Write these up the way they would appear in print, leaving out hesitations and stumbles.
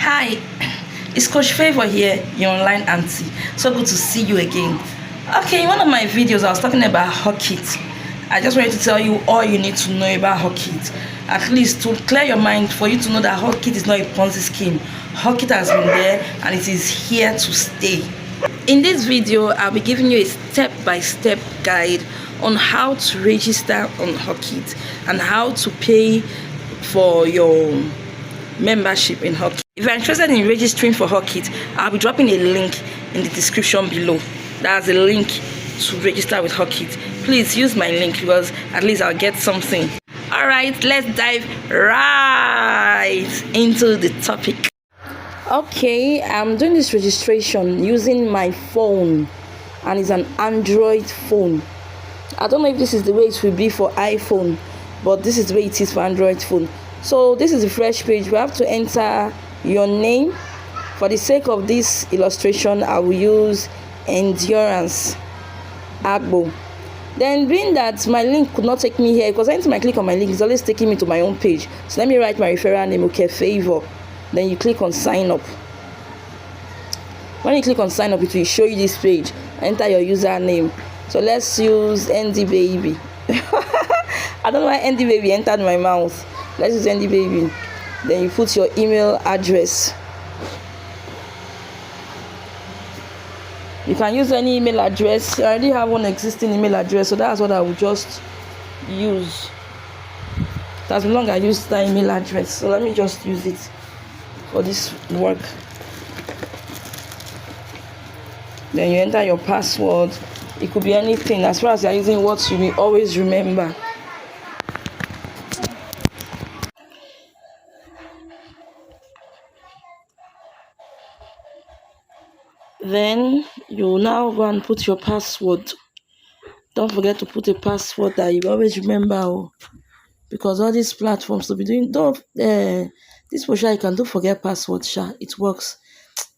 Hi, it's Coach Favour here, your online auntie. So good to see you again. Okay, in one of my videos, I was talking about hawkit. I just wanted to tell you all you need to know about hawkit. At least to clear your mind, for you to know that hawkit is not a Ponzi scheme. Hawkit has been there and it is here to stay. In this video, I'll be giving you a step-by-step guide on how to register on hawkit and how to pay for your membership in hawkit. If you're interested in registering for hawkit, I'll be dropping a link in the description below. That's a link to register with hawkit. Please use my link because at least I'll get something. All right, let's dive right into the topic. Okay, I'm doing this registration using my phone, and it's an Android phone. I don't know if this is the way it will be for iPhone, but this is the way it is for Android phone. So this is a fresh page. We have to enter your name. For the sake of this illustration, I will use Endurance Agbo. Then being that my link could not take me here, because anytime I click on my link, it's always taking me to my own page. So let me write my referral name, okay, Favour. Then you click on sign up. When you click on sign up, it will show you this page. Enter your username. So let's use ND Baby. I don't know why ND Baby entered my mouth. Let's use ND Baby. Then you put your email address. You can use any email address. I already have one existing email address, so that's what I will just use. That's long I use that email address, so let me just use it for this work. Then you enter your password. It could be anything. As far as you're using what you will always remember. Then you now go and put your password. Don't forget to put a password that you always remember, because all these platforms to be doing, this for sure you can do forget password, it works.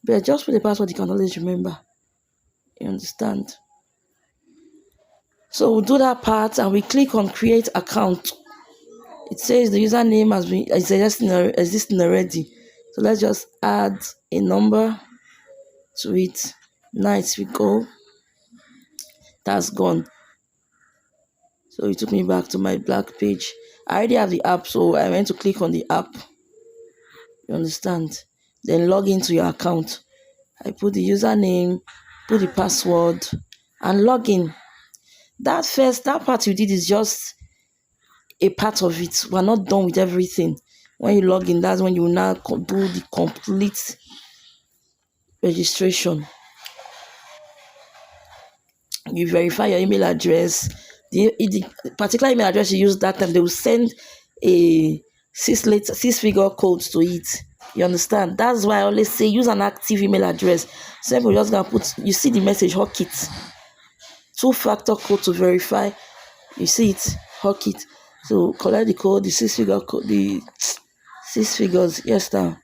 But just put a password you can always remember. You understand? So we'll do that part and we click on create account. It says the username has been existing already. So let's just add a number to it. Nice, we go. That's gone. So it took me back to my black page. I already have the app, so I went to click on the app. You understand? Then log into your account. I put the username, put the password, and log in. That part you did is just a part of it. We're not done with everything. When you log in, that's when you will now do the complete registration. You verify your email address. The particular email address you use that time, they will send a 6-figure code to it. You understand? That's why I always say use an active email address. So people just gonna put, you see the message hawkit, 2-factor code to verify. You see it, hawkit. So collect the code, the 6-figure code, the 6 figures. Yes, now.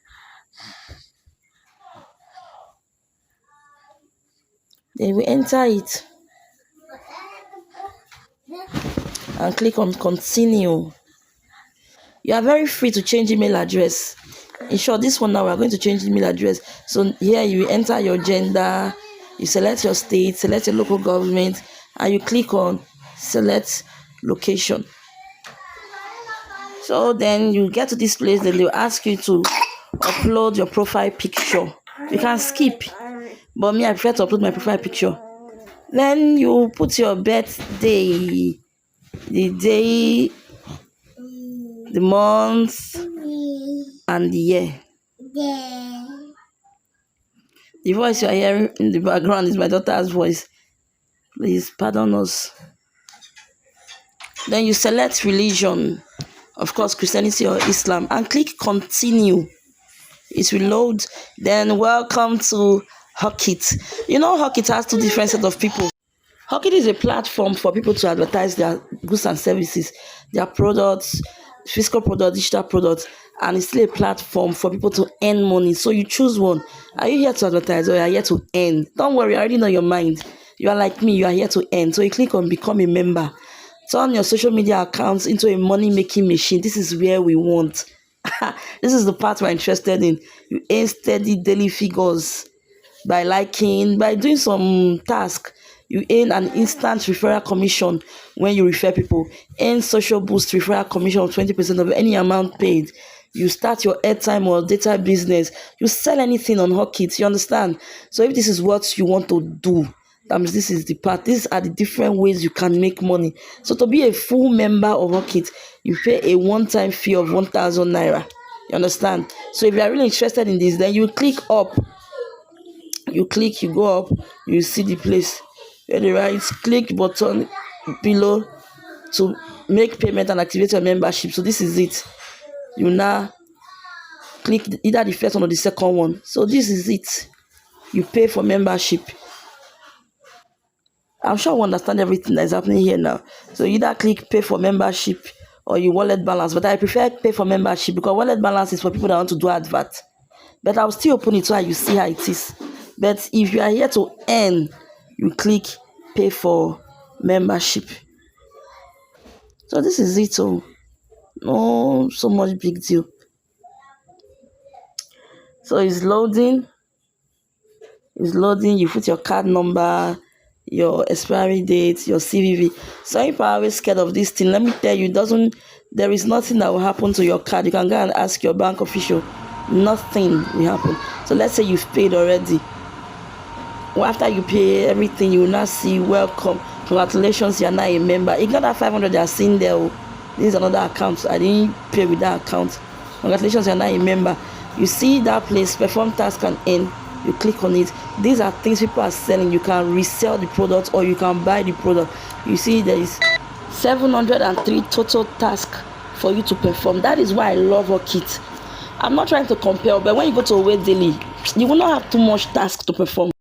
Then we enter it and click on continue. You are very free to change email address. In short, this one now we are going to change email address. So here you enter your gender, you select your state, select your local government, and you click on select location. So then you get to this place, then they'll ask you to upload your profile picture. You can skip, but me, I prefer to upload my profile picture. Then you put your birthday, the day, the month, and the year. The voice you are hearing in the background is my daughter's voice. Please pardon us. Then you select religion, of course, Christianity or Islam, and click continue. It will load. Then welcome to hawkit. You know, hawkit has two different sets of people. Hawkit is a platform for people to advertise their goods and services, their products, physical products, digital products, and it's still a platform for people to earn money. So you choose one. Are you here to advertise or are you here to earn? Don't worry, I already know your mind. You are like me, you are here to earn. So you click on become a member. Turn your social media accounts into a money-making machine. This is where we want. This is the part we're interested in. You earn steady daily figures by liking, by doing some task. You earn an instant referral commission when you refer people. Earn social boost referral commission of 20% of any amount paid. You start your airtime or data business. You sell anything on hawkit. You understand? So if this is what you want to do, that means this is the part. These are the different ways you can make money. So to be a full member of hawkit, you pay a one-time fee of 1,000 naira. You understand? So if you are really interested in this, then you click up. You click, you go up, you see the place. Then the right click button below to make payment and activate your membership. So this is it. You now click either the first one or the second one. So this is it. You pay for membership. I'm sure we understand everything that is happening here now. So either click pay for membership or you wallet balance. But I prefer pay for membership because wallet balance is for people that want to do advert. But I'll still open it so you see how it is. But if you are here to earn, you click pay for membership. So this is it. Oh, no, so much big deal. So it's loading. It's loading. You put your card number, your expiry date, your CVV. Some people are always scared of this thing. Let me tell you, there is nothing that will happen to your card. You can go and ask your bank official. Nothing will happen. So let's say you've paid already. Well, after you pay everything, you will now see welcome. Congratulations, you are now a member. Ignore that 500 they are seeing there. This is another account. I didn't pay with that account. Congratulations, you are now a member. You see that place, perform task and earn. You click on it. These are things people are selling. You can resell the product or you can buy the product. You see there is 703 total tasks for you to perform. That is why I love hawkit. I'm not trying to compare, but when you go to a way daily, you will not have too much task to perform.